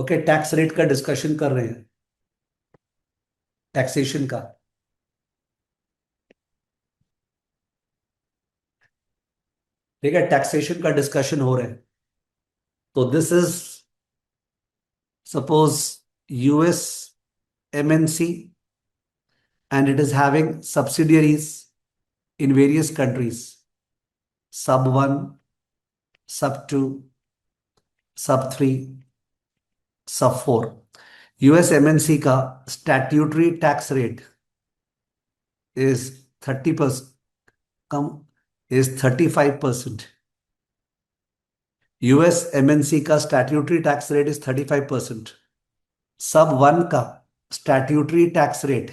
Okay, tax rate का discussion कर रहे हैं, टैक्सेशन का। ठीक है, टैक्सेशन का डिस्कशन हो रहा है। तो this is suppose US MNC and it is having subsidiaries in various countries, sub 1, sub 2, sub 3, sub 4। US MNC का statutory tax rate is 30%, come, is 35%। US MNC का स्टैट्यूटरी टैक्स रेट इज 35%। सब one का statutory tax rate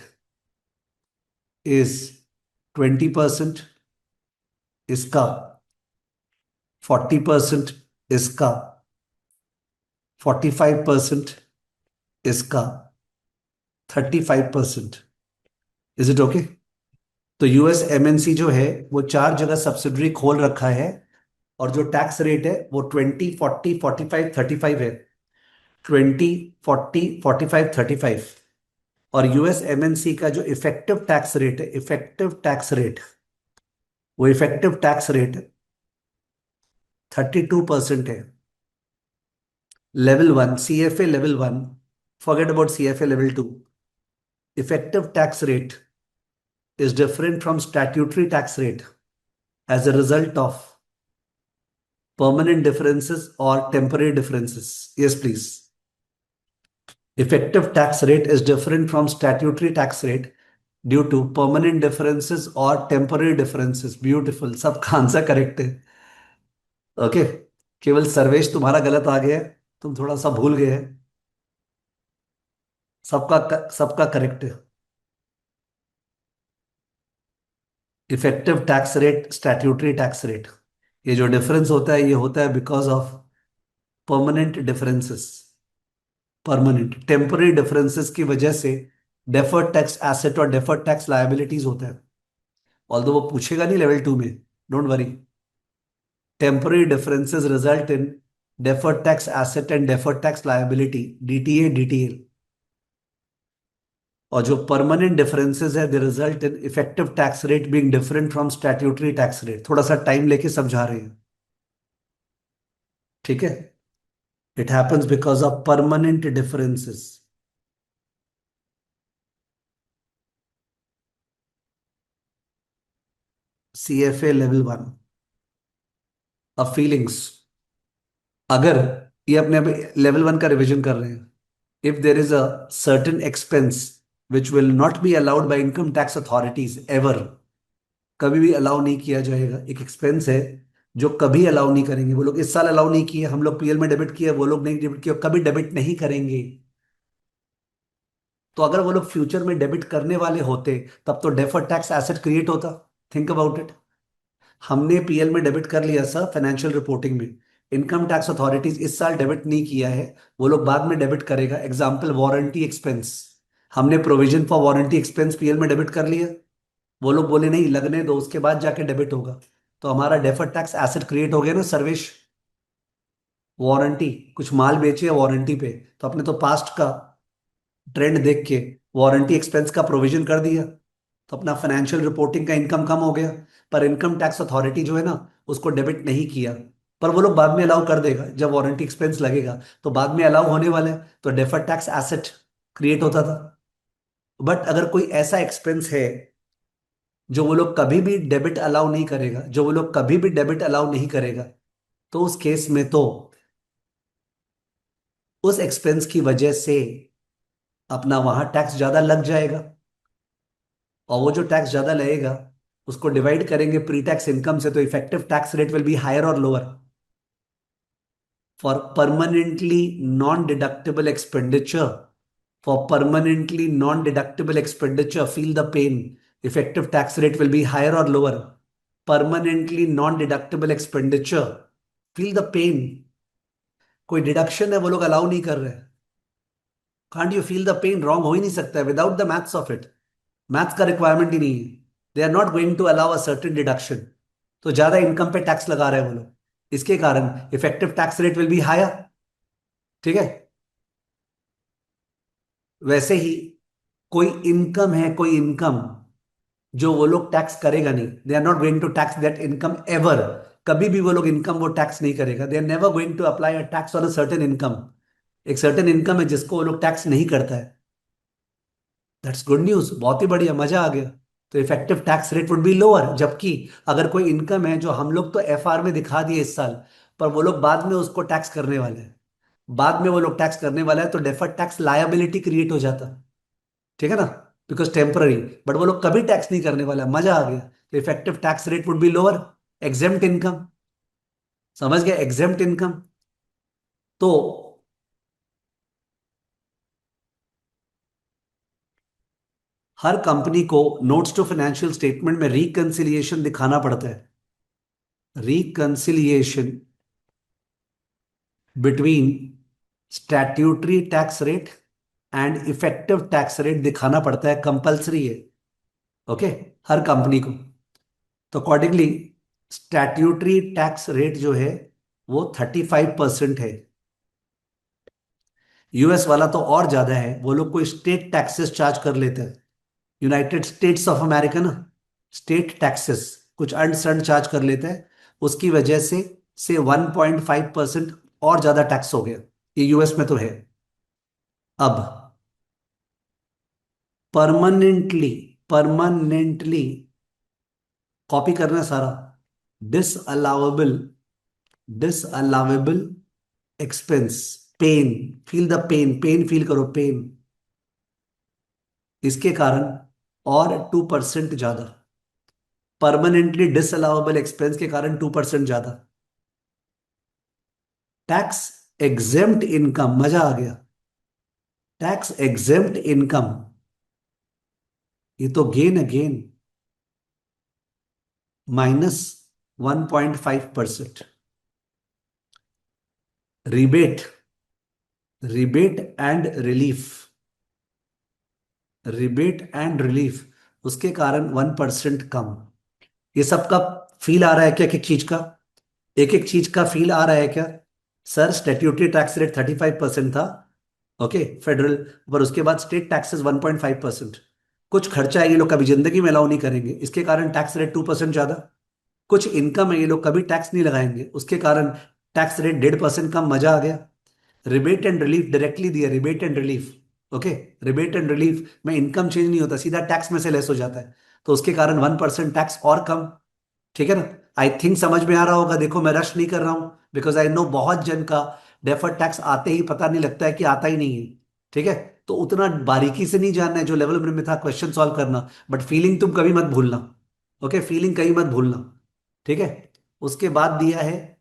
is 20%। इसका 40%। इसका 45%। इसका 35%। Is it okay? तो US MNC जो है वो चार जगह सब्सिडरी खोल रखा है, और जो टैक्स रेट है वो 20, 40, 45, 35 है। 20, 40, 45, 35। और यूएस एमएनसी का जो इफेक्टिव टैक्स रेट है, इफेक्टिव टैक्स रेट, वो इफेक्टिव टैक्स रेट 32% है। Level one CFA, level one, forget about CFA level two. Effective tax rate is different from statutory tax rate as a result of permanent differences or temporary differences. Yes, please. Effective tax rate is different from statutory tax rate due to permanent differences or temporary differences. Beautiful. सबका answer correct है। Okay, केवल सर्वेश तुम्हारा गलत आ गया है, तुम थोड़ा सा भूल गए हैं। सबका करेक्ट है। Effective tax rate, statutory tax rate, ये जो डिफरेंस होता है ये होता है because of permanent differences. Permanent, temporary differences की वजह से डेफर्ड टैक्स एसेट और डेफर्ड टैक्स लायबिलिटीज होता है। ऑल्दो वो पूछेगा नहीं लेवल टू में, don't worry. Temporary differences result in deferred tax asset and deferred tax liability, DTA DTL. और जो परमानेंट डिफरेंसेस है they result in effective tax rate being different from statutory tax rate. थोड़ा सा time लेके समझा रहे हैं, ठीक है? It happens because of permanent differences. CFA level one. अब फीलिंग्स, अगर ये अपने लेवल वन का रिवीजन कर रहे हैं, if there is a certain expense which will not be allowed by income tax authorities ever, कभी भी अलाउ नहीं किया जाएगा। एक एक्सपेंस है जो कभी अलाउ नहीं करेंगे वो लोग। इस साल अलाउ नहीं किए, हम लोग पीएल में डेबिट किए, वो लोग नहीं डेबिट किए, कभी डेबिट नहीं करेंगे। तो अगर वो लोग फ्यूचर में डेबिट करने वाले होते तब तो डेफर्ड टैक्स एसेट क्रिएट होता। Think about it. हमने पीएल में डेबिट कर लिया सर फाइनेंशियल रिपोर्टिंग में, इनकम टैक्स अथॉरिटीज इस साल डेबिट नहीं किया है, वो लोग बाद में डेबिट करेगा। एग्जाम्पल वारंटी एक्सपेंस, हमने provision for warranty expense PL में डेबिट कर लिया, वो लोग बोले नहीं लगने दो, उसके बाद जाके डेबिट होगा, तो हमारा डेफर्ड टैक्स एसेट क्रिएट हो गया ना सर्वेश। वारंटी, कुछ माल बेचे वारंटी पे, तो अपने तो पास्ट का ट्रेंड देख के वारंटी एक्सपेंस का प्रोविजन कर दिया, तो अपना फाइनेंशियल रिपोर्टिंग का इनकम कम हो गया। पर इनकम टैक्स अथॉरिटी जो है ना उसको डेबिट नहीं किया, पर वो लोग बाद में अलाउ कर देगा जब वारंटी एक्सपेंस लगेगा, तो बाद में अलाउ होने वाला है, तो डेफर्ड टैक्स एसेट क्रिएट होता था। बट अगर कोई ऐसा एक्सपेंस है जो वो लोग कभी भी डेबिट अलाउ नहीं करेगा, जो वो लोग कभी भी डेबिट अलाउ नहीं करेगा, तो उस केस में तो उस एक्सपेंस की वजह से अपना वहां टैक्स ज्यादा लग जाएगा, और वो जो टैक्स ज्यादा लगेगा उसको डिवाइड करेंगे प्री टैक्स इनकम से, तो effective tax rate will be higher और lower. For permanently non deductible expenditure, for permanently non deductible expenditure, feel the pain, effective tax rate will be higher और lower. Permanently non deductible expenditure, feel the pain. कोई deduction है वो लोग allow नहीं कर रहे, can't you feel the pain? Wrong हो ही नहीं सकता है without the maths of it. Maths का रिक्वायरमेंट ही नहीं है। They are not going to allow a certain deduction, तो ज्यादा इनकम पे टैक्स लगा रहे हैं वो लोग, इसके कारण effective tax rate will be higher. ठीक है? वैसे ही कोई इनकम है, कोई इनकम जो वो लोग टैक्स करेगा नहीं, they are not going to tax that income ever. कभी भी वो लोग इनकम वो टैक्स नहीं करेगा, they are never going to apply a tax on a certain income. एक सर्टेन इनकम है जिसको वो लोग टैक्स नहीं करता है। दैट्स गुड न्यूज, बहुत ही बढ़िया, मजा आ गया। तो effective tax rate would be lower. जबकि अगर कोई इनकम है जो हम लोग तो एफआर में दिखा दिए इस साल, पर वो लोग बाद में उसको टैक्स करने वाले हैं, बाद में वो लोग टैक्स करने वाला है, तो डेफर्ड टैक्स लायबिलिटी क्रिएट हो जाता। ठीक है ना, बिकॉज टेम्पररी। बट वो लोग कभी टैक्स नहीं करने वाला, मजा आ गया। तो effective tax rate would be lower. Exempt income, समझ गया, एग्जेम्प्ट इनकम। तो हर कंपनी को नोट्स टू फाइनेंशियल स्टेटमेंट में रिकंसिलिएशन दिखाना पड़ता है। Reconciliation between statutory tax rate and effective tax rate दिखाना पड़ता है, कंपलसरी है। ओके, हर कंपनी को। तो अकॉर्डिंगली स्टैट्यूटरी टैक्स रेट जो है वो 35% है। यूएस वाला तो और ज्यादा है, वो लोग कोई स्टेट टैक्सेस चार्ज कर लेते हैं। यूनाइटेड स्टेट्स ऑफ अमेरिका ना, स्टेट टैक्सेस कुछ अर्न सर्न चार्ज कर लेते हैं। उसकी वजह से 1.5% और ज्यादा टैक्स हो गया। ये यूएस में तो है। अब परमानेंटली, परमानेंटली कॉपी करना सारा। Disallowable, disallowable expense, pain, feel the pain, pain feel करो, पेन। इसके कारण और 2% ज्यादा। परमानेंटली डिसअलाउेबल एक्सपेंस के कारण 2% ज्यादा। टैक्स एग्जेम्प्ट इनकम, मजा आ गया। टैक्स एग्जेम्प्ट इनकम, ये तो गेन है, gain, -1.5%। Rebate, rebate and relief, rebate and relief, उसके कारण 1% कम। ये सबका फील आ रहा है क्या, एक एक चीज का, एक एक चीज का फील आ रहा है क्या? सर स्टैट्यूटरी टैक्स रेट 35% था, ओके, फेडरल, पर उसके बाद स्टेट टैक्सेस 1.5%। कुछ खर्चा है ये लोग कभी जिंदगी में अलाउ नहीं करेंगे, इसके कारण टैक्स रेट 2% ज्यादा। कुछ इनकम है ये लोग कभी टैक्स नहीं लगाएंगे, उसके कारण टैक्स रेट 1.5% कम, मजा आ गया। रिबेट एंड रिलीफ डायरेक्टली दिया, rebate and relief. Okay, rebate and relief में इनकम चेंज नहीं होता, सीधा टैक्स में से लेस हो जाता है, तो उसके कारण 1% टैक्स और कम। ठीक है ना? आई थिंक समझ में आ रहा होगा। देखो मैं रश नहीं कर रहा हूं, बिकॉज आई नो बहुत जन का डेफर्ड टैक्स आते ही पता नहीं लगता है कि आता ही नहीं है। ठीक है, तो उतना बारीकी से नहीं जानना है, जो लेवल में था क्वेश्चन सॉल्व करना, बट फीलिंग तुम कभी मत भूलना। ओके, फीलिंग कहीं मत भूलना। ठीक है, उसके बाद दिया है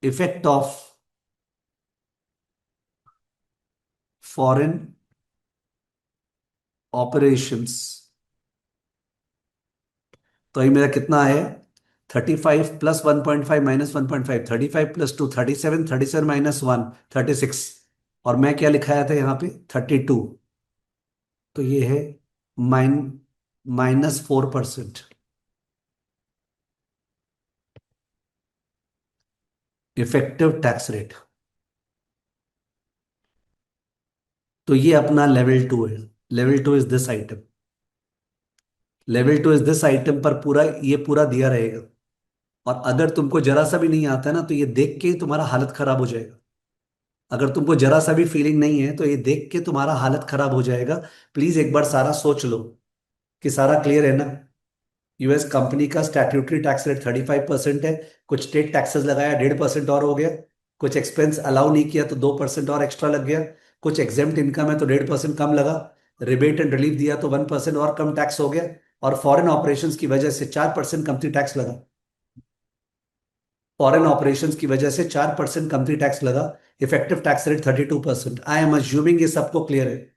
इफेक्ट ऑफ फॉरेन ऑपरेशंस। तो ये मेरा कितना है, 35 प्लस 1.5 माइनस 1.5, 35 + 2 37, 37 -1 36। और मैं क्या लिखाया था यहाँ पे, 32। तो ये है माइन -4% इफेक्टिव टैक्स रेट। तो ये अपना लेवल 2 है। Level 2 is this item, level 2 is this item पर पूरा, ये पूरा दिया रहेगा। और अगर तुमको जरा सा भी नहीं आता है ना, तो ये देख के तुम्हारा हालत खराब हो जाएगा। अगर तुमको जरा सा भी फीलिंग नहीं है तो ये देख के तुम्हारा हालत खराब हो जाएगा। प्लीज एक बार सारा सोच लो कि सारा क्लियर है ना। यूएस कंपनी का स्टैट्यूटरी टैक्स रेट 35% है। कुछ स्टेट टैक्सेस लगाया, 1.5% और हो गया। कुछ एक्सपेंस अलाउ नहीं किया तो 2% और एक्स्ट्रा लग गया। कुछ एग्जेम्प्ट इनकम है तो 1.5% कम लगा। रिबेट एंड रिलीफ दिया तो 1% और कम टैक्स हो गया। और फॉरेन ऑपरेशंस की वजह से 4% कंपनी टैक्स लगा। फॉरेन ऑपरेशंस की वजह से 4% कंपनी टैक्स लगा। Effective tax rate 32%। I am assuming ये सबको क्लियर है।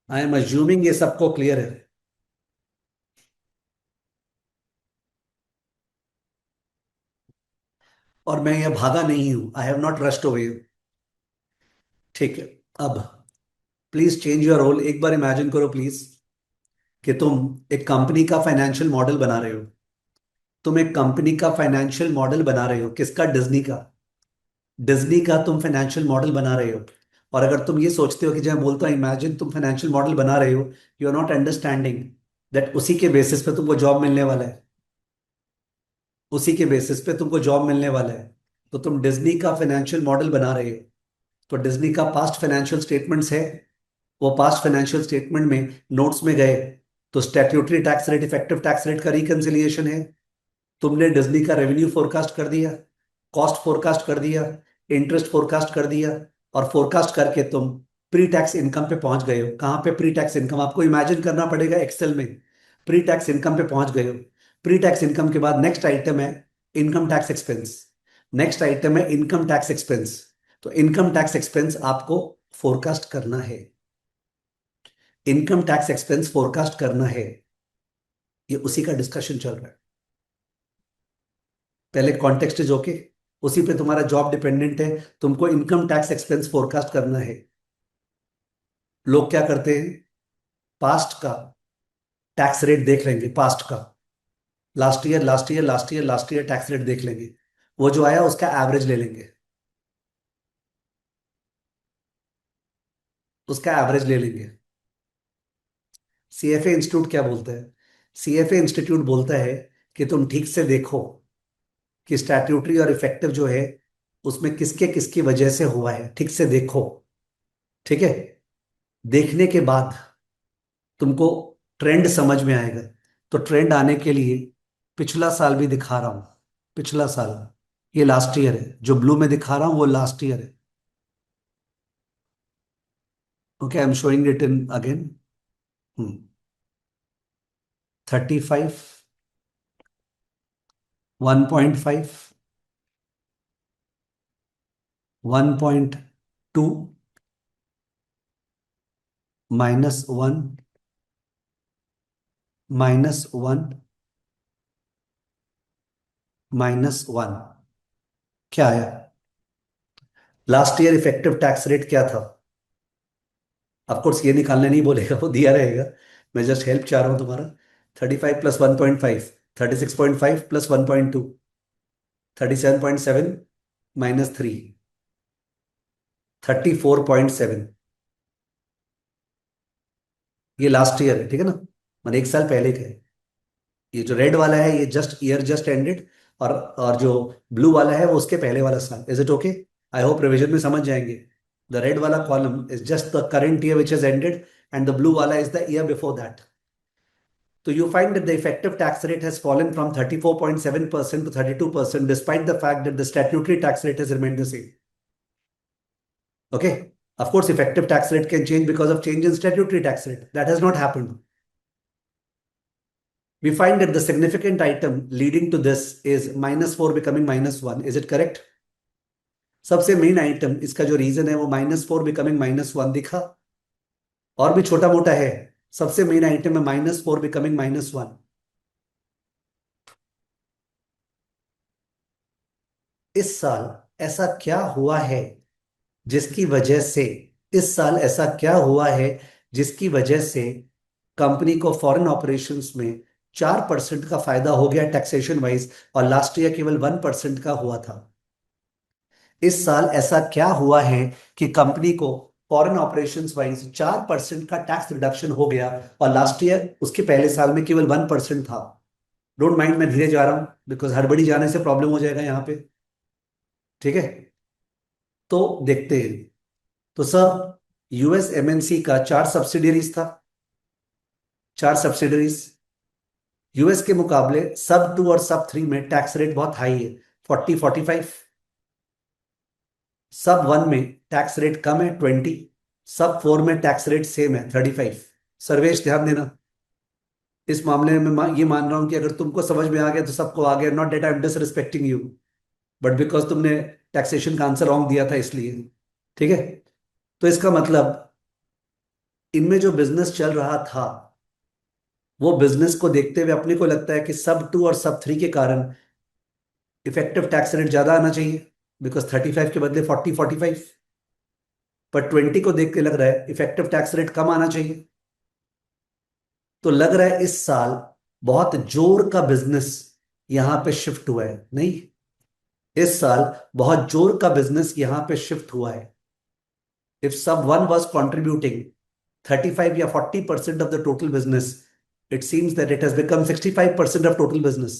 आई एम अज्यूमिंग ये सबको क्लियर है। और मैं ये भागा नहीं हूं, I have not rushed away. ठीक है, अब प्लीज चेंज योर रोल। एक बार इमेजिन करो प्लीज कि तुम एक कंपनी का फाइनेंशियल मॉडल बना रहे हो। तुम एक कंपनी का फाइनेंशियल मॉडल बना रहे हो, किसका? डिज्नी का। डिज्नी का तुम फाइनेंशियल मॉडल बना रहे हो। और अगर तुम ये सोचते हो कि जब मैं बोलता हूँ इमेजिन तुम फाइनेंशियल मॉडल बना रहे हो, you are not understanding that उसी के बेसिस पे तुमको जॉब मिलने वाला है, उसी के बेसिस पे तुमको जॉब मिलने वाला है। तो तुम डिज्नी का फाइनेंशियल मॉडल बना रहे हो, तो डिज्नी का पास्ट फाइनेंशियल स्टेटमेंट्स है, वो पास्ट फाइनेंशियल स्टेटमेंट में नोट्स में गए तो statutory tax rate effective tax rate का रिकंसिलिएशन है। तुमने डिज्नी का रेवेन्यू फोरकास्ट कर दिया, कॉस्ट फोरकास्ट कर दिया, इंटरेस्ट फोरकास्ट कर दिया, और फोरकास्ट करके तुम प्री टैक्स इनकम पे पहुंच गए हो। कहां पे प्री टैक्स इनकम, आपको इमेजिन करना पड़ेगा एक्सेल में। प्री टैक्स इनकम पे पहुंच गए हो। प्री टैक्स इनकम के बाद नेक्स्ट आइटम है income tax expense, next item है इनकम टैक्स एक्सपेंस। तो इनकम टैक्स एक्सपेंस आपको फोरकास्ट करना है, इनकम टैक्स एक्सपेंस फोरकास्ट करना है। ये उसी का डिस्कशन चल रहा है। पहले कॉन्टेक्स्ट इज ओके, उसी पे तुम्हारा जॉब डिपेंडेंट है, तुमको इनकम टैक्स एक्सपेंस फोरकास्ट करना है। लोग क्या करते हैं, पास्ट का टैक्स रेट देख लेंगे, पास्ट का last year last year last year last year tax rate देख लेंगे, वो जो आया उसका एवरेज ले लेंगे, उसका एवरेज ले लेंगे। सीएफए इंस्टीट्यूट क्या बोलता है, सीएफए इंस्टीट्यूट बोलता है कि तुम ठीक से देखो कि स्टैट्यूटरी और इफेक्टिव जो है उसमें किसके किसकी वजह से हुआ है, ठीक से देखो। ठीक है, देखने के बाद तुमको ट्रेंड समझ में आएगा। तो ट्रेंड आने के लिए पिछला साल भी दिखा रहा हूं, पिछला साल, ये लास्ट ईयर है, जो ब्लू में दिखा रहा हूं वो लास्ट ईयर है। Okay, I am showing it in again. 35, 1.5, 1.2, -1, -1, -1। क्या आया, last year effective tax rate क्या था। ऑफकोर्स ये निकालने नहीं बोलेगा, वो दिया रहेगा, मैं जस्ट हेल्प चाह रहा हूं तुम्हारा। 35 प्लस 1.5, 36.5 प्लस 1.2, 37.7 -3, 34.7। ये लास्ट ईयर है, ठीक है ना, मैंने एक साल पहले का है। ये जो रेड वाला है ये जस्ट ईयर जस्ट एंडेड, और जो ब्लू वाला है वो उसके पहले वाला साल। Is it okay, I hope revision में समझ जाएंगे। द रेड वाला column is just the current year which is ended, and the blue वाला is the year before that. So you find that the effective tax rate has fallen from 34.7% to 32%, despite the fact that the statutory tax rate has remained the same. Okay. Of course, effective tax rate can change because of change in statutory tax rate. That has not happened. We find that the significant item leading to this is -4 becoming -1. Is it correct? सबसे main item इसका जो reason है वो -4 becoming -1 दिखा, और भी छोटा मोटा है। सबसे मेन आइटम है -4 बिकमिंग -1। इस साल ऐसा क्या हुआ है जिसकी वजह से, इस साल ऐसा क्या हुआ है जिसकी वजह से कंपनी को फॉरेन ऑपरेशंस में 4% का फायदा हो गया टैक्सेशन वाइज, और लास्ट ईयर केवल 1% का हुआ था। इस साल ऐसा क्या हुआ है कि कंपनी को फॉरेन ऑपरेशंस वाइज 4% का टैक्स रिडक्शन हो गया, और लास्ट ईयर उसके पहले साल में केवल 1% था। डोंट माइंड, मैं धीरे जा रहा हूं बिकॉज हड़बड़ी जाने से प्रॉब्लम हो जाएगा यहाँ पे। ठीक है, तो देखते हैं। तो सर, यूएस एमएनसी का 4 सब्सिडियरीज था, 4 सब्सिडरीज। यूएस के मुकाबले सब 2 और सब 3 में टैक्स रेट बहुत हाई है, 40-45। सब 1 में टैक्स रेट कम है, 20। सब 4 में टैक्स रेट सेम है, 35। सर्वेश ध्यान देना, इस मामले में मैं ये मान रहा हूं कि अगर तुमको समझ में आ गया तो सबको आ गया। Not that I am disrespecting you, but because तुमने टैक्सेशन का आंसर रॉन्ग दिया था इसलिए। ठीक है, तो इसका मतलब इनमें जो बिजनेस चल रहा था, वो बिजनेस को देखते हुए अपने को लगता है कि सब 2 और सब 3 के कारण इफेक्टिव टैक्स रेट ज्यादा आना चाहिए, बिकॉज 35 के बदले 40-45। पर 20 को देख के लग रहा है इफेक्टिव टैक्स रेट कम आना चाहिए। तो लग रहा है इस साल बहुत जोर का बिजनेस यहां पे शिफ्ट हुआ है, नहीं, इस साल बहुत जोर का बिजनेस यहां पे शिफ्ट हुआ है। If someone was contributing 35 या 40% of the total business, it seems that it has become 65% of total business.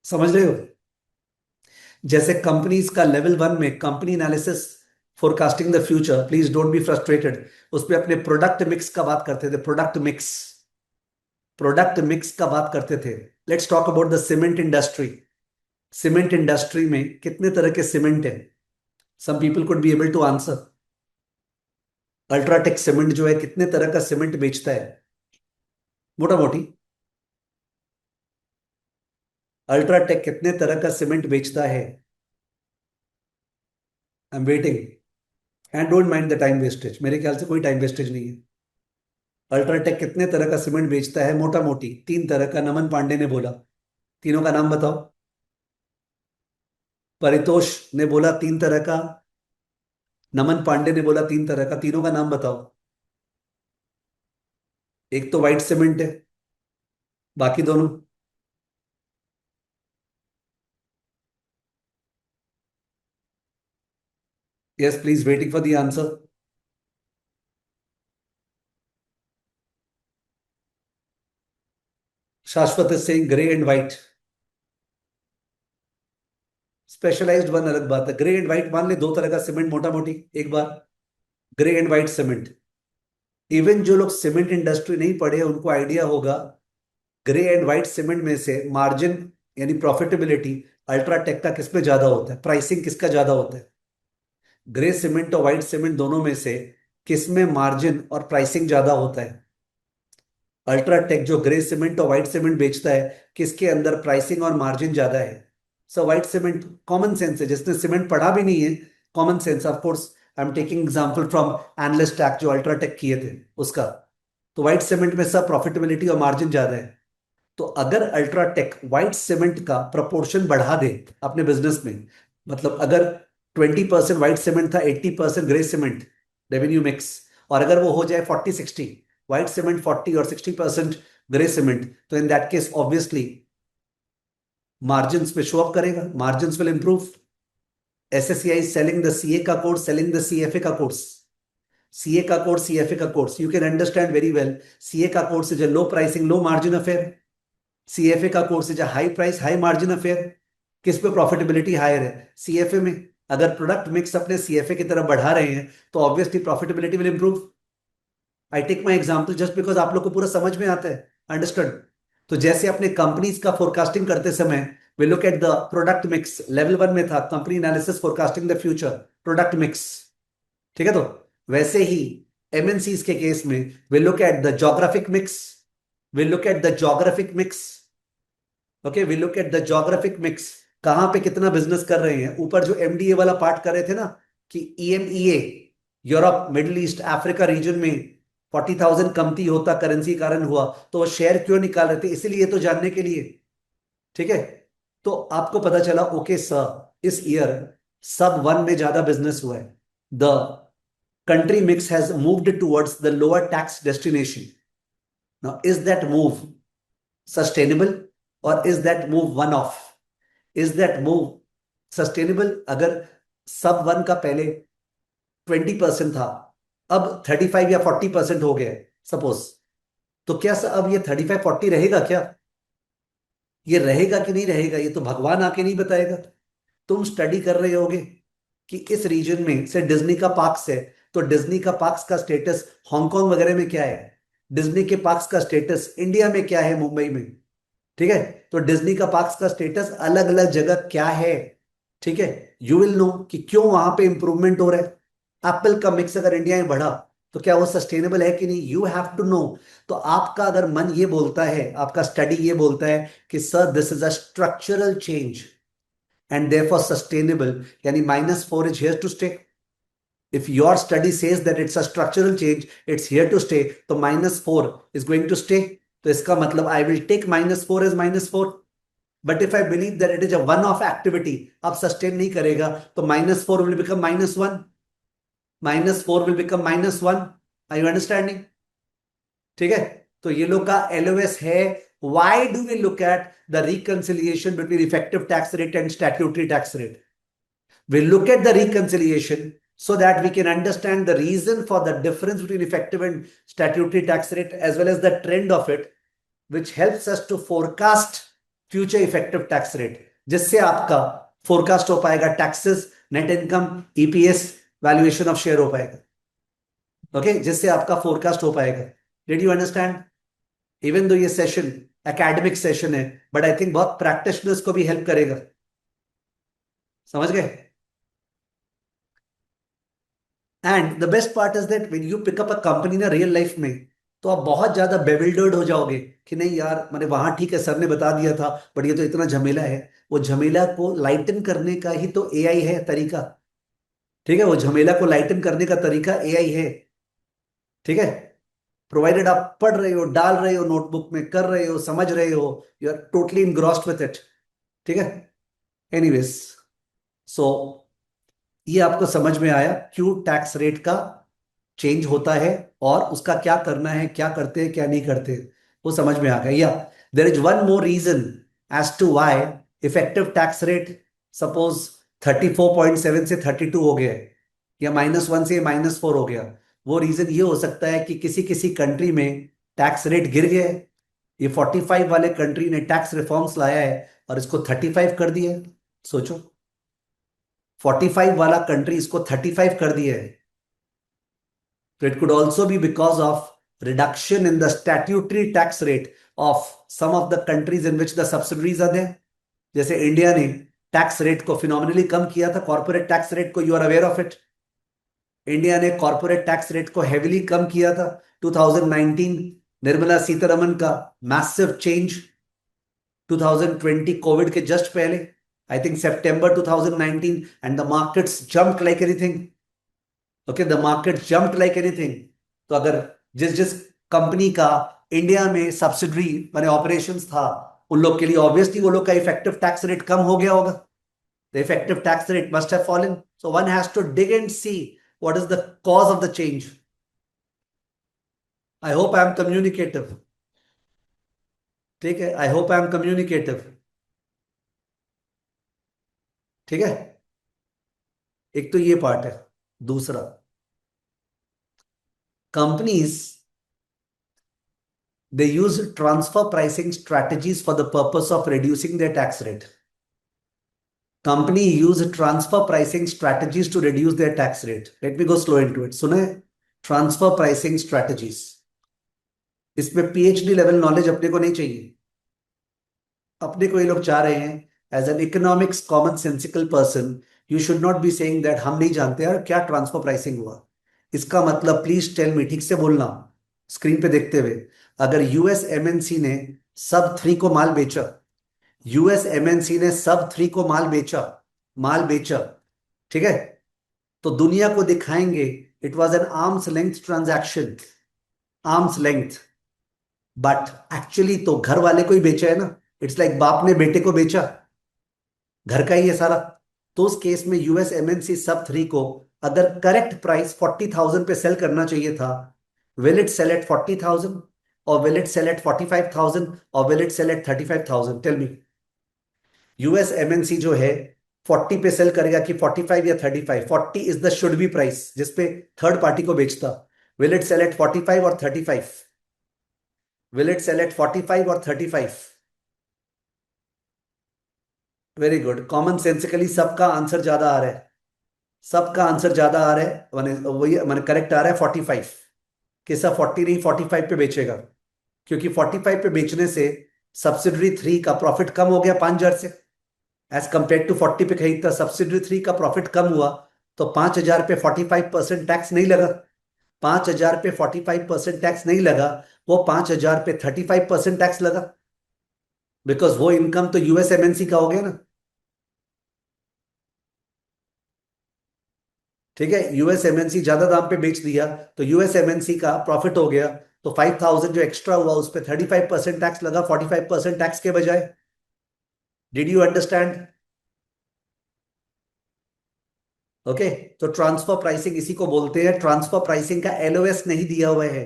समझ रहे हो? जैसे कंपनीज का लेवल वन में company analysis forecasting the future, please don't be frustrated, उस पे अपने प्रोडक्ट मिक्स का बात करते थे, प्रोडक्ट मिक्स का बात करते थे. Let's talk about the cement industry. Cement industry में कितने तरह के सीमेंट है? Some people could be able to answer. UltraTech cement जो है कितने तरह का सीमेंट बेचता है मोटा मोटी? अल्ट्राटेक कितने तरह का सीमेंट बेचता है? I am waiting and don't mind the time wastage, मेरे ख्याल से कोई टाइम वेस्टेज नहीं है. अल्ट्राटेक कितने तरह का सीमेंट बेचता है मोटा मोटी? 3 तरह का, नमन पांडे ने बोला. तीनों का नाम बताओ. परितोष ने बोला 3 तरह का, नमन पांडे ने बोला 3 तरह का. तीनों का नाम बताओ. एक तो व्हाइट सीमेंट है, बाकी दोनों? Yes please, waiting for the answer. Shashwat is saying grey and white. Specialised one अलग बात है. ग्रे एंड व्हाइट मान ले 2 तरह का सीमेंट मोटा मोटी एक बार. Grey and white cement. Even जो लोग सीमेंट इंडस्ट्री नहीं पढ़े उनको आइडिया होगा. ग्रे एंड व्हाइट सीमेंट में से मार्जिन यानी प्रॉफिटेबिलिटी अल्ट्राटेक का किसमें ज्यादा होता है? प्राइसिंग किसका ज्यादा होता है? ग्रे सीमेंट और व्हाइट सीमेंट दोनों में से किसमें मार्जिन और प्राइसिंग ज्यादा होता है? अल्ट्राटेक जो ग्रे सीमेंट और व्हाइट सीमेंट बेचता है, किसके अंदर प्राइसिंग और मार्जिन ज्यादा है? So white cement. Common sense है, जिसने सीमेंट पढ़ा भी नहीं है, common sense. Of course I am taking example from analyst टैक जो अल्ट्राटेक किए थे उसका. तो व्हाइट सीमेंट में सब प्रॉफिटेबिलिटी और मार्जिन ज्यादा है. तो अगर अल्ट्राटेक व्हाइट सीमेंट का प्रपोर्शन बढ़ा दे अपने बिजनेस में, मतलब अगर 20% व्हाइट सीमेंट था, 80% ग्रे सीमेंट रेवेन्यू मिक्स, और अगर वो हो जाए 40-60, व्हाइट सीमेंट 40 और 60% ग्रे सीमेंट, तो in that case obviously margins पे शो अप करेगा, margins will improve. SSCI selling the CA का कोर्स, सेलिंग द सीएफए का कोर्स. सीए का कोर्स, सीएफए का course, you can understand very well. CA का course is a low pricing low margin affair. CFA का course is a high price high margin affair. किस पे profitability higher है? CFA में. अगर product mix अपने CFA की तरफ बढ़ा रहे हैं तो obviously profitability will improve. I take my example just because आप लोग को पूरा समझ में आता है. अंडरस्टूड? तो जैसे अपने कंपनीज का फोरकास्टिंग करते समय we look at the product mix. Level one में था company analysis forecasting the future, product mix. ठीक है? तो वैसे ही एमएनसीज के केस में we look at the geographic mix. We look at the geographic mix. Okay, we look at the geographic mix. कहां पे कितना बिजनेस कर रहे हैं. ऊपर जो एमडीए वाला पार्ट कर रहे थे ना कि EMEA, Europe middle east Africa reason में 40,000 कमती होता करेंसी कारण हुआ, तो वो शेयर क्यों निकाल रहे थे? इसीलिए तो जानने के लिए. ठीक है? तो आपको पता चला ओके सर इस ईयर सब वन में ज्यादा बिजनेस हुआ है. The country mix has moved towards the lower tax destination. Now, is that move sustainable or is that move one off? Is that move sustainable? अगर सब वन का पहले 20% था, अब 35 या 40% हो गया सपोज, तो क्या अब ये 35-40 रहेगा क्या? ये रहेगा कि नहीं रहेगा ये तो भगवान आके नहीं बताएगा. तुम स्टडी कर रहे होगे कि इस रीजन में से डिज्नी का पार्क्स है, तो डिज्नी का पार्क्स का स्टेटस हांगकांग वगैरह में क्या है? डिज्नी के पार्क्स का स्टेटस इंडिया में क्या है, मुंबई में? ठीक है? तो डिज्नी का पार्क्स का स्टेटस अलग अलग जगह क्या है. ठीक है? यू विल नो कि क्यों वहां पे इंप्रूवमेंट हो रहा है. एप्पल का मिक्स अगर इंडिया में बढ़ा तो क्या वो सस्टेनेबल है कि नहीं? You have to know. तो आपका अगर मन ये बोलता है, आपका स्टडी ये बोलता है कि sir this is a structural change and therefore sustainable, yani -4 is here to stay. If your study says that it's a structural change, it's here to stay, तो -4 is going to stay. तो इसका मतलब I will take -4 as -4. But if I believe that it is a one-off activity, अब sustain नहीं करेगा, तो -4 will become -1. -4 will become -1. Are you understanding? ठीक है? तो ये लोग का LOS है. Why do we look at the reconciliation between effective tax rate and statutory tax rate? We look at the reconciliation so that we can understand the reason for the difference between effective and statutory tax rate as well as the trend of it, which helps us to forecast future effective tax rate, जिससे आपका forecast हो पाएगा taxes, net income, EPS, valuation of share हो पाएगा। Okay, जिससे आपका forecast हो पाएगा। Did you understand? Even though ये सेशन एकेडमिक सेशन है, बट आई थिंक बहुत प्रैक्टिशनर्स को भी हेल्प करेगा। समझ गए? And the best part is that when you pick up a company ना रियल लाइफ में, तो आप बहुत ज्यादा बेविल्डर्ड हो जाओगे कि नहीं यार, मैंने वहां ठीक है सर ने बता दिया था, बट ये तो इतना झमेला है। वो झमेला को लाइटन करने का ही तो एआई है तरीका। ठीक है, वो झमेला को लाइटन करने का तरीका एआई है। ठीक है, प्रोवाइडेड आप पढ़ रहे हो, डाल रहे हो, नोटबुक में कर रहे हो, समझ रहे हो, you are totally engrossed with it. ठीक है, एनीवेज, सो ये आपको समझ में आया क्यों टैक्स रेट का चेंज होता है और उसका क्या करना है, क्या करते हैं क्या नहीं करते, वो समझ में आ गया। या there is one more reason as to why effective tax rate suppose 34.7 से 32 हो गया है, या -1 से -4 हो गया। वो रीजन ये हो सकता है कि किसी किसी कंट्री में टैक्स रेट गिर गया है। ये 45 वाले कंट्री ने टैक्स रिफॉर्म्स लाया है और इसको 35 कर दिया है। सोचो, 45 वाला कंट्री इसको 35 कर दिया है। So it could also be because of reduction in the statutory tax rate of some of the countries in which the subsidiaries are there. जैसे इंडिया ने टैक्स रेट को फिनोमिनली कम किया था, कॉर्पोरेट टैक्स रेट को, you are aware of it. India ने corporate tax rate को heavily कम किया था 2019, निर्मला सीतारमन का मैसिव चेंज 2020 कोविड के जस्ट पहले, आई थिंक सितंबर 2019, and the markets jumped like anything. Okay, the market jumped like anything. तो अगर जिस जिस कंपनी का इंडिया में सब्सिडरी माने ऑपरेशंस था, उन लोग के लिए ऑब्वियसली वो लोग का इफेक्टिव टैक्स रेट कम हो गया होगा। The effective tax rate must have fallen, so one has to dig and see what is the cause of the change. I hope I am communicative. ठीक है, I hope I am communicative. ठीक है, एक तो ये part है। दूसरा, companies they use transfer pricing strategies for the purpose of reducing their tax rate. Company use transfer pricing strategies to reduce their tax rate. Let me go slow into it. सुने, transfer pricing strategies, इसमें PhD level knowledge अपने को नहीं चाहिए। अपने को ये लोग चाह रहे हैं as an economics common sensical person, you should not be saying that हम नहीं जानते यार क्या ट्रांसफर प्राइसिंग हुआ। इसका मतलब प्लीज टेल मी, ठीक से बोलना स्क्रीन पे देखते हुए, अगर यूएस एमएनसी ने सब थ्री को माल बेचा, यूएस एमएनसी ने सब थ्री को माल बेचा, ठीक है, तो दुनिया को दिखाएंगे it was an arms length transaction, arms length, but actually तो घर वाले को ही बेचा है ना। इट्स लाइक बाप ने बेटे को बेचा, घर का ही है सारा। तो उस केस में यूएस एमएनसी सब थ्री को अगर करेक्ट प्राइस 40,000 पे सेल करना चाहिए था, विल इट सेल एट 40,000 और विल इट सेल एट 45,000 और will it sell at 35,000? Tell me. US MNC जो है 40 पे सेल करेगा कि 45 या 35? 40 is the should be price जिसपे थर्ड पार्टी को बेचता। विल इट सेल एट 45 और 35? विल इट सेल एट 45 और 35? वेरी गुड, कॉमन सेंसिकली सबका आंसर ज्यादा आ रहा है, सबका आंसर ज्यादा आ रहा है, माने वही माने करेक्ट आ रहा है 45। कि सब 40 नहीं 45 पे बेचेगा, क्योंकि 45 पे बेचने से सब्सिडरी 3 का प्रॉफिट कम हो गया 5,000 से, एज कंपेयर टू 40 पे खरीदता, सब्सिडरी 3 का प्रॉफिट कम हुआ, तो 5,000 पे 45% टैक्स नहीं लगा। 5,000 पे 45% टैक्स नहीं लगा, वो 5,000 पे 35% टैक्स लगा, बिकॉज वो इनकम तो यूएस एमएनसी का हो गया ना। ठीक है, यूएस एमएनसी ज्यादा दाम पे बेच दिया तो यूएस एमएनसी का प्रॉफिट हो गया, तो 5,000 जो एक्स्ट्रा हुआ उस पर 35% टैक्स लगा 45% टैक्स के बजाय। Did you understand? ओके, तो ट्रांसफर प्राइसिंग इसी को बोलते हैं। ट्रांसफर प्राइसिंग का एलओएस नहीं दिया हुआ है,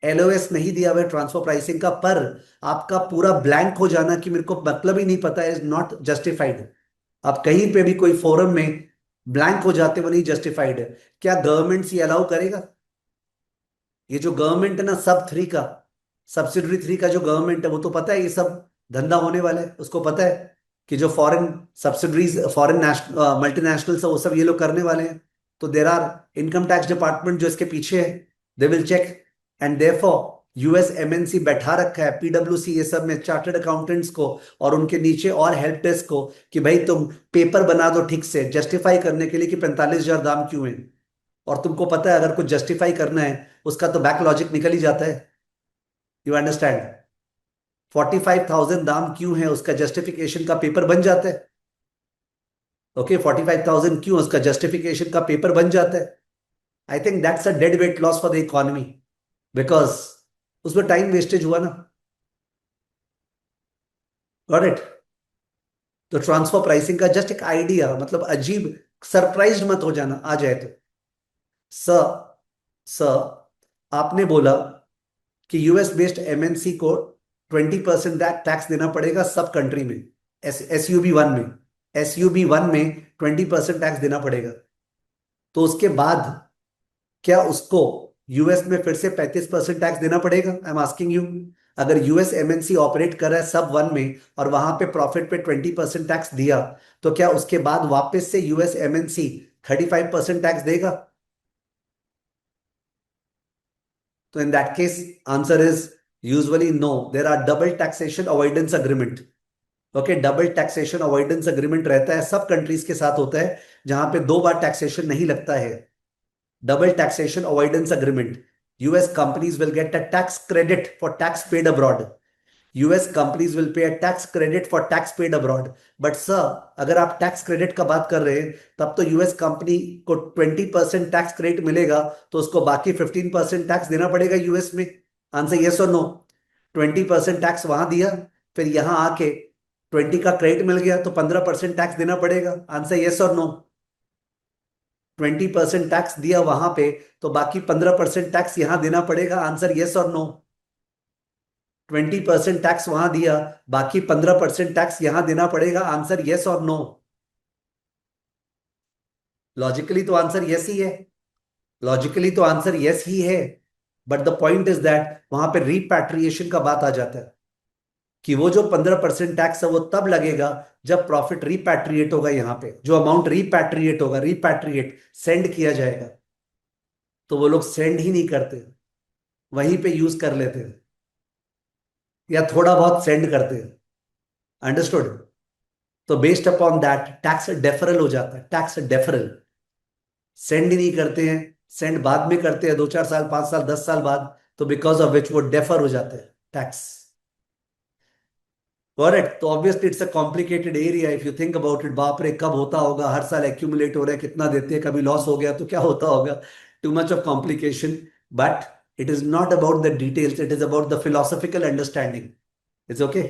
एलओएस नहीं दिया हुआ है ट्रांसफर प्राइसिंग का, पर आपका पूरा ब्लैंक हो जाना कि मेरे को मतलब ही नहीं पता, इज नॉट जस्टिफाइड। आप कहीं पे भी कोई फोरम में ब्लैंक हो जाते, वो नहीं जस्टिफाइड है। क्या गवर्नमेंट ये अलाउ करेगा? ये जो गवर्नमेंट है ना, सब थ्री का, सब्सिडरी थ्री का जो गवर्नमेंट है, वो तो पता है ये सब धंधा होने वाला है, उसको पता है कि जो फॉरेन सब्सिडरीज, फॉरेन मल्टीनेशनल्स है, वो सब ये लोग करने वाले हैं। तो there are income tax department जो इसके पीछे है, they will check. And therefore US MNC बैठा रखा है, पीडब्ल्यूसी ये सब में, चार्टर्ड अकाउंटेंट्स को और उनके नीचे और हेल्प डेस्क को, कि भाई तुम पेपर बना दो ठीक से जस्टिफाई करने के लिए कि 45,000 दाम क्यों है। और तुमको पता है अगर कुछ जस्टिफाई करना है, उसका तो बैक लॉजिक निकल ही जाता है। You understand? 45,000 दाम क्यों है, उसका जस्टिफिकेशन का पेपर बन जाता है। ओके, 45,000 क्यों, उसका जस्टिफिकेशन का पेपर बन जाता है। I think that's a dead weight loss for the economy, because उसमें टाइम वेस्टेज हुआ ना। Got it? तो ट्रांसफर प्राइसिंग का जस्ट एक आइडिया, मतलब अजीब, सरप्राइज्ड मत हो जाना आ जाए तो। सर, सर आपने बोला कि यूएस बेस्ड एमएनसी को 20% टैक्स देना पड़ेगा सब कंट्री में, एसयूबी वन में, एसयूबी वन में 20% टैक्स देना पड़ेगा। तो उसके बाद क्या उसको यूएस में फिर से 35% टैक्स देना पड़ेगा? I am asking you. अगर यूएस एमएनसी ऑपरेट कर रहा है सब वन में और वहां पे प्रॉफिट पे 20% टैक्स दिया, तो क्या उसके बाद वापस से यूएस एमएनसी 35% टैक्स देगा? तो in that case answer is usually no, there are double taxation avoidance agreement. Okay, double taxation avoidance agreement रहता है, सब कंट्रीज के साथ होता है, जहां पे दो बार टैक्सेशन नहीं लगता है। Double taxation avoidance agreement. US companies will get a tax credit for tax paid abroad. US companies will pay a tax credit for tax paid abroad. But sir, अगर आप टैक्स क्रेडिट का बात कर रहे हैं, तब तो यूएस कंपनी को 20% टैक्स क्रेडिट मिलेगा, तो उसको बाकी 15% टैक्स देना पड़ेगा यूएस में। आंसर यस और नो? 20% टैक्स वहां दिया, फिर यहां आके 20 का क्रेडिट मिल गया, तो 15% टैक्स देना पड़ेगा। आंसर यस और नो? 20% टैक्स दिया वहां पे, तो बाकी 15% टैक्स यहां देना पड़ेगा। आंसर यस और नो? 20% टैक्स वहां दिया, बाकी 15% टैक्स यहां देना पड़ेगा। आंसर यस और नो? लॉजिकली तो आंसर यस ही है। लॉजिकली तो आंसर यस ही है। But the point is that वहां पे रिपैट्रिएशन का बात आ जाता है, कि वो जो 15% टैक्स है वो तब लगेगा जब प्रॉफिट रिपैट्रिएट होगा, यहां पे जो अमाउंट रिपैट्रिएट होगा, रिपैट्रिएट सेंड किया जाएगा, तो वो लोग सेंड ही नहीं करते, वहीं पे यूज कर लेते हैं, या थोड़ा बहुत सेंड करते हैं। अंडरस्टूड? तो based upon that tax deferral हो जाता है, टैक्स डेफरल। सेंड ही नहीं करते हैं, सेंड बाद में करते हैं, 2-4 साल, 5 साल, 10 साल बाद, तो बिकॉज ऑफ विच वो डेफर हो जाते हैं टैक्स। करेक्ट? तो obviously it's a complicated area if you think about it. बाप रे, कब होता होगा, हर साल एक्यूमुलेट हो रहा है, कितना देते हैं, कभी लॉस हो गया तो क्या होता होगा। Too much of complication. But it is not about the details, it is about the philosophical understanding. It's okay.